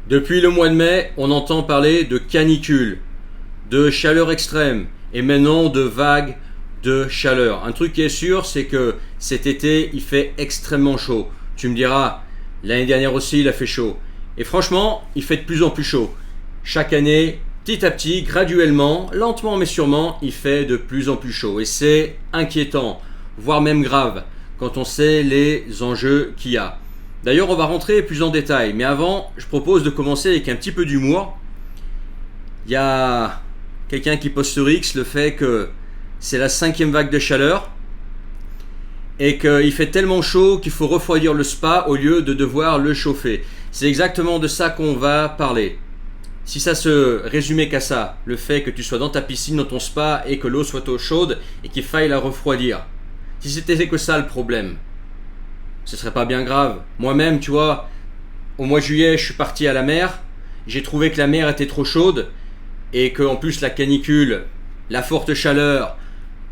Depuis le mois de mai, on entend parler de canicule, de chaleur extrême et maintenant de vagues de chaleur. Un truc qui est sûr, c'est que cet été, il fait extrêmement chaud. Tu me diras, l'année dernière aussi, il a fait chaud. Et franchement, il fait de plus en plus chaud. Chaque année, petit à petit, graduellement, lentement mais sûrement, il fait de plus en plus chaud. Et c'est inquiétant, voire même grave, quand on sait les enjeux qu'il y a. D'ailleurs, on va rentrer plus en détail. Mais avant, je propose de commencer avec un petit peu d'humour. Il y a quelqu'un qui poste sur X le fait que c'est la 5e vague de chaleur et qu'il fait tellement chaud qu'il faut refroidir le spa au lieu de devoir le chauffer. C'est exactement de ça qu'on va parler. Si ça se résumait qu'à ça, le fait que tu sois dans ta piscine, dans ton spa et que l'eau soit eau chaude et qu'il faille la refroidir. Si c'était que ça le problème, ce serait pas bien grave. Moi-même, tu vois, au mois de juillet, je suis parti à la mer. J'ai trouvé que la mer était trop chaude et qu'en plus la canicule, la forte chaleur,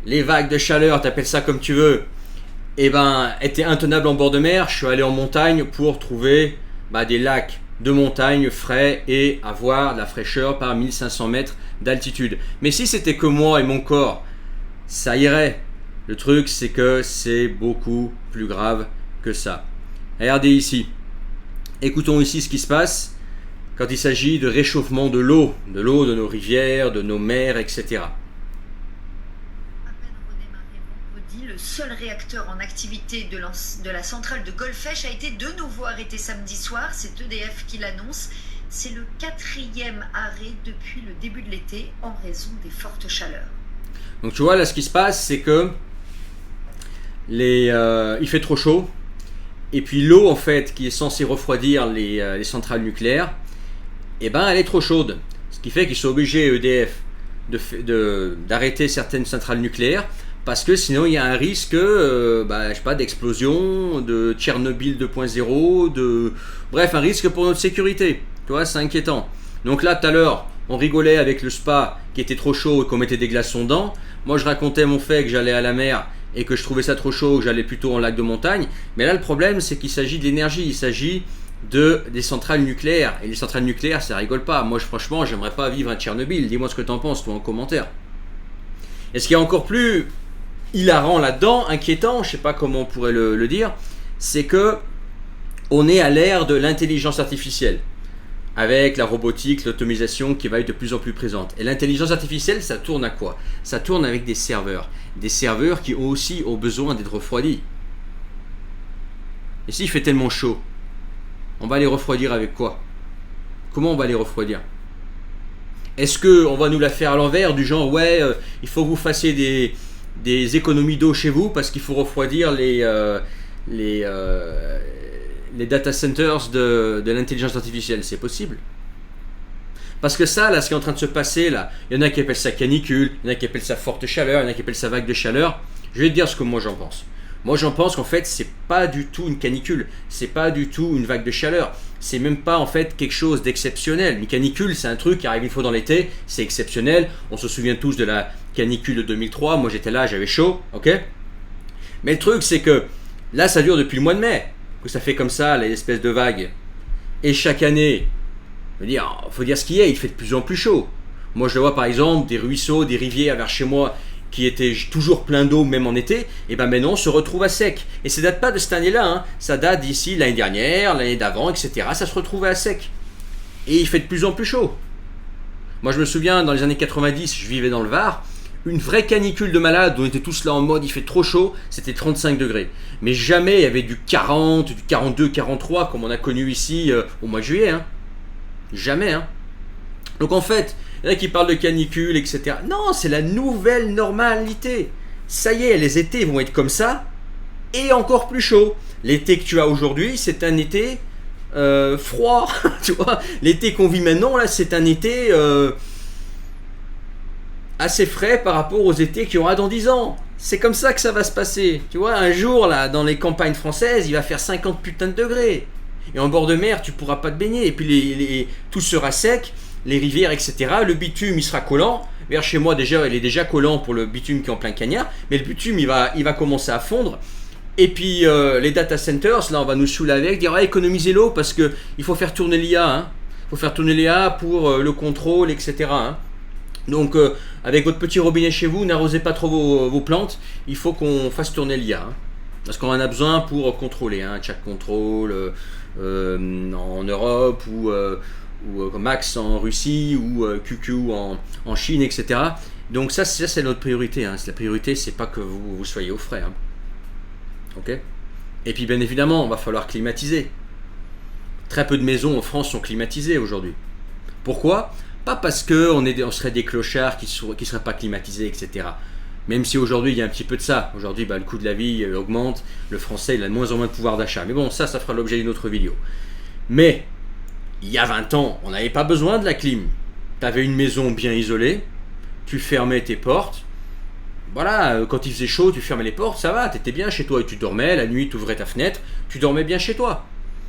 les vagues de chaleur, t'appelles ça comme tu veux, étaient intenables en bord de mer. Je suis allé en montagne pour trouver des lacs de montagne frais et avoir de la fraîcheur par 1500 mètres d'altitude. Mais si c'était que moi et mon corps, ça irait. Le truc, c'est que c'est beaucoup plus grave que ça. Regardez ici. Écoutons ici ce qui se passe quand il s'agit de réchauffement de l'eau de nos rivières, de nos mers, etc. Le seul réacteur en activité de la centrale de Golfech a été de nouveau arrêté samedi soir. C'est EDF qui l'annonce. C'est le 4e arrêt depuis le début de l'été en raison des fortes chaleurs. Donc tu vois là ce qui se passe, c'est que il fait trop chaud. Et puis l'eau en fait qui est censée refroidir les centrales nucléaires, elle est trop chaude. Ce qui fait qu'ils sont obligés EDF d'arrêter certaines centrales nucléaires. Parce que sinon il y a un risque d'explosion, de Tchernobyl 2.0, bref un risque pour notre sécurité. Tu vois, c'est inquiétant. Donc là tout à l'heure on rigolait avec le spa qui était trop chaud et qu'on mettait des glaçons dedans. Moi je racontais mon fait que j'allais à la mer et que je trouvais ça trop chaud, que j'allais plutôt en lac de montagne. Mais là le problème c'est qu'il s'agit de l'énergie, il s'agit des centrales nucléaires. Et les centrales nucléaires ça rigole pas. Moi franchement j'aimerais pas vivre à Tchernobyl. Dis-moi ce que t'en penses toi en commentaire. Et ce qui est encore plus hilarant là-dedans, inquiétant, je sais pas comment on pourrait le dire, c'est que on est à l'ère de l'intelligence artificielle avec la robotique, l'automatisation qui va être de plus en plus présente. Et l'intelligence artificielle, ça tourne à quoi? Ça tourne avec des serveurs qui aussi ont besoin d'être refroidis. Et s'il fait tellement chaud, on va les refroidir avec quoi? Comment on va les refroidir? Est-ce qu'on va nous la faire à l'envers, du genre il faut que vous fassiez des économies d'eau chez vous parce qu'il faut refroidir les data centers de l'intelligence artificielle? C'est possible. Parce que ça, là, ce qui est en train de se passer, là, il y en a qui appellent ça canicule, il y en a qui appellent ça forte chaleur, il y en a qui appellent ça vague de chaleur. Je vais te dire ce que moi j'en pense. Moi j'en pense qu'en fait, c'est pas du tout une canicule, c'est pas du tout une vague de chaleur, c'est même pas en fait quelque chose d'exceptionnel. Une canicule, c'est un truc qui arrive une fois dans l'été, c'est exceptionnel. On se souvient tous de la canicule de 2003, moi j'étais là, j'avais chaud, ok? Mais le truc, c'est que là, ça dure depuis le mois de mai, que ça fait comme ça, les espèces de vagues. Et chaque année, faut dire ce qu'il y a, il fait de plus en plus chaud. Moi je le vois par exemple, des ruisseaux, des rivières vers chez moi, qui était toujours plein d'eau même en été, et maintenant on se retrouve à sec. Et ça date pas de cette année-là, hein. Ça date d'ici l'année dernière, l'année d'avant, etc. Ça se retrouvait à sec. Et il fait de plus en plus chaud. Moi je me souviens, dans les années 90, je vivais dans le Var, une vraie canicule de malade, où on était tous là en mode il fait trop chaud, c'était 35 degrés. Mais jamais il y avait du 40, du 42, 43, comme on a connu ici au mois de juillet. Hein. Jamais. Hein. Donc en fait, il y en a qui parlent de canicule, etc. Non, c'est la nouvelle normalité. Ça y est, les étés vont être comme ça, et encore plus chaud. L'été que tu as aujourd'hui, c'est un été froid. Tu vois, l'été qu'on vit maintenant, là, c'est un été assez frais par rapport aux étés qu'il y aura dans 10 ans. C'est comme ça que ça va se passer. Tu vois, un jour, là, dans les campagnes françaises, il va faire 50 putains de degrés. Et en bord de mer, tu pourras pas te baigner. Et puis tout sera sec. Les rivières, etc. Le bitume, il sera collant. Vers chez moi, déjà, il est déjà collant pour le bitume qui est en plein cagnard. Mais le bitume, il va commencer à fondre. Et puis, les data centers, là, on va nous saouler avec, dire économisez l'eau parce qu'il faut faire tourner l'IA. Hein. Il faut faire tourner l'IA pour le contrôle, etc. hein. Donc avec votre petit robinet chez vous, n'arrosez pas trop vos plantes, il faut qu'on fasse tourner l'IA. Hein. Parce qu'on en a besoin pour contrôler, hein, Chat Control en Europe ou Max en Russie ou QQ en Chine, etc. Donc ça c'est notre priorité. Hein. La priorité, c'est pas que vous soyez au frais. Hein. Ok. Et puis bien évidemment, il va falloir climatiser. Très peu de maisons en France sont climatisées aujourd'hui. Pourquoi ? Pas parce qu'on serait des clochards qui ne seraient pas climatisés, etc. Même si aujourd'hui il y a un petit peu de ça. Aujourd'hui le coût de la vie augmente, le français il a de moins en moins de pouvoir d'achat. Mais bon, ça fera l'objet d'une autre vidéo. Mais il y a 20 ans, on n'avait pas besoin de la clim. Tu avais une maison bien isolée, tu fermais tes portes. Voilà, quand il faisait chaud, tu fermais les portes, ça va, tu étais bien chez toi et tu dormais. La nuit, tu ouvrais ta fenêtre, tu dormais bien chez toi.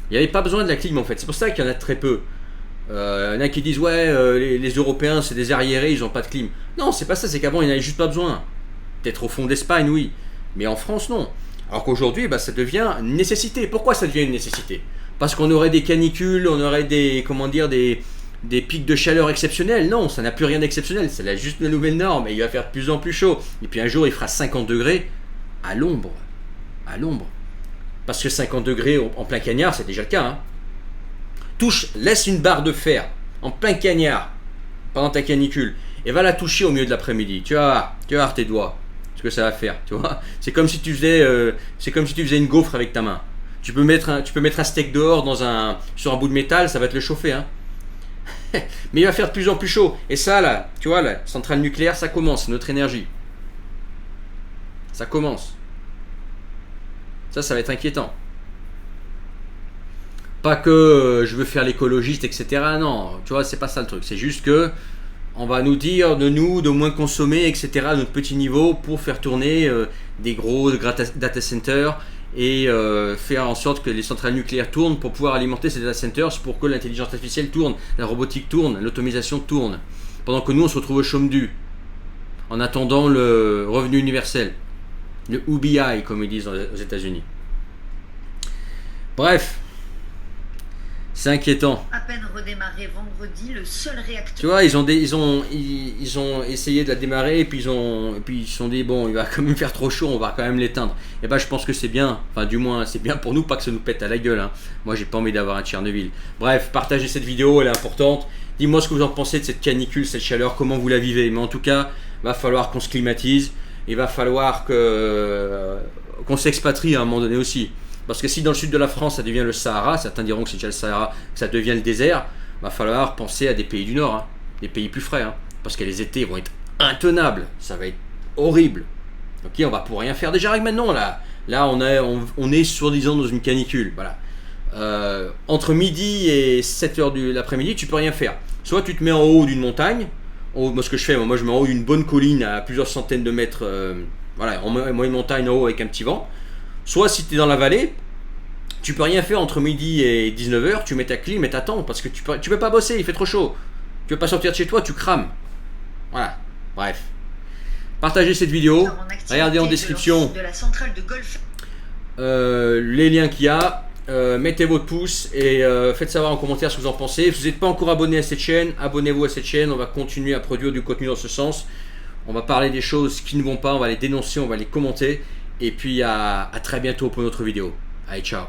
Il n'y avait pas besoin de la clim en fait. C'est pour ça qu'il y en a très peu. Il y en a qui disent ouais les Européens c'est des arriérés, ils n'ont pas de clim. Non, c'est pas ça, c'est qu'avant ils n'avaient juste pas besoin. Peut-être au fond d'Espagne, oui, mais en France non. Alors qu'aujourd'hui ça devient une nécessité. Pourquoi ça devient une nécessité? Parce qu'on aurait des canicules, on aurait des pics de chaleur exceptionnels. Non, ça n'a plus rien d'exceptionnel, c'est juste une nouvelle norme et il va faire de plus en plus chaud. Et puis un jour il fera 50 degrés à l'ombre. À l'ombre. Parce que 50 degrés en plein cagnard, c'est déjà le cas. Hein. Laisse une barre de fer en plein cagnard pendant ta canicule et va la toucher au milieu de l'après-midi. Tu vas voir tes doigts, ce que ça va faire. Tu vois, c'est comme si tu faisais une gaufre avec ta main. Tu peux mettre un steak dehors sur un bout de métal, ça va te le chauffer. Hein. Mais il va faire de plus en plus chaud. Et ça là, tu vois, la centrale nucléaire, ça commence, c'est notre énergie. Ça commence. Ça va être inquiétant. Pas que je veux faire l'écologiste, etc. Non, tu vois, c'est pas ça le truc. C'est juste que on va nous dire de moins consommer, etc. à notre petit niveau pour faire tourner des gros data centers et faire en sorte que les centrales nucléaires tournent pour pouvoir alimenter ces data centers pour que l'intelligence artificielle tourne, la robotique tourne, l'automatisation tourne. Pendant que nous, on se retrouve au chôme du, en attendant le revenu universel, le UBI, comme ils disent aux États-Unis. Bref. C'est inquiétant. À peine redémarré vendredi, le seul réacteur. Tu vois, ils ont essayé de la démarrer et puis ils se sont dit bon, il va quand même faire trop chaud, on va quand même l'éteindre. Et ben je pense que c'est bien, enfin du moins c'est bien pour nous, pas que ça nous pète à la gueule. Hein. Moi j'ai pas envie d'avoir un Tchernobyl. Bref, partagez cette vidéo, elle est importante. Dis-moi ce que vous en pensez de cette canicule, cette chaleur, comment vous la vivez. Mais en tout cas, va falloir qu'on se climatise. Il va falloir qu'on s'expatrie à un moment donné aussi. Parce que si dans le sud de la France ça devient le Sahara, certains diront que c'est déjà le Sahara, que ça devient le désert, va falloir penser à des pays du Nord, hein, des pays plus frais, hein, parce que les étés vont être intenables, ça va être horrible. Ok, on va pour rien faire déjà avec maintenant là on est soi-disant dans une canicule, voilà. Entre midi et 7h de l'après-midi, tu peux rien faire. Soit tu te mets en haut d'une montagne, moi ce que je fais, moi je me mets en haut d'une bonne colline à plusieurs centaines de mètres, voilà, on met une montagne en haut avec un petit vent. Soit si tu es dans la vallée, tu peux rien faire entre midi et 19h, tu mets ta clim et t'attends parce que tu peux pas bosser, il fait trop chaud. Tu peux pas sortir de chez toi, tu crames. Voilà, bref. Partagez cette vidéo, regardez en description de la centrale de Golfe. Les liens qu'il y a. Mettez votre pouce et faites savoir en commentaire ce que vous en pensez. Si vous n'êtes pas encore abonné à cette chaîne, abonnez-vous à cette chaîne. On va continuer à produire du contenu dans ce sens. On va parler des choses qui ne vont pas, on va les dénoncer, on va les commenter. Et puis à très bientôt pour une autre vidéo. Allez, ciao.